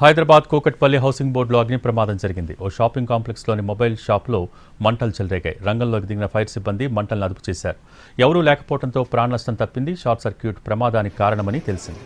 Hyderabad Kukatpally housing బోర్డులో అగ్ని ప్రమాదం జరిగింది. ఓ షాపింగ్ కాంప్లెక్స్లోని మొబైల్ షాప్లో మంటలు చెలరేగాయి. రంగంలోకి దిగిన ఫైర్ సిబ్బంది మంటలను అదుపు చేశారు. ఎవరూ లేకపోవడంతో ప్రాణ నష్టం తప్పింది. షార్ట్ సర్క్యూట్ ప్రమాదానికి కారణమని తెలిసింది.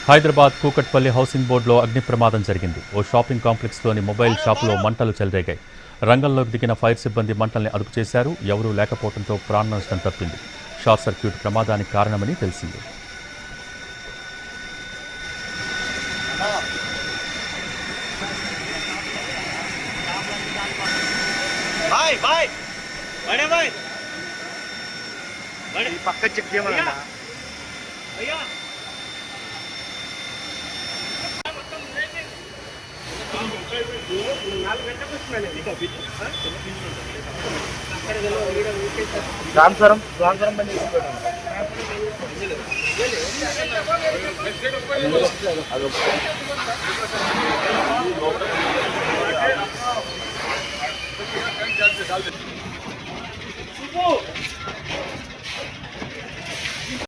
హైదరాబాద్ కూకట్పల్లి హౌసింగ్ బోర్డులో అగ్ని ప్రమాదం జరిగింది. ఓ షాపింగ్ కాంప్లెక్స్లోని మొబైల్ షాపులో మంటలు చెలరేగాయి. రంగంలోకి దిగిన ఫైర్ సిబ్బంది మంటల్ని అదుపు చేశారు. ఎవరూ లేకపోవడంతో ప్రాణ నష్టం తప్పింది. షార్ట్ సర్క్యూట్ ప్రమాదానికి కారణమని తెలిసింది. పక్క చెక్ చేయమన్నా ట్రాన్స్ఫరం బండి అది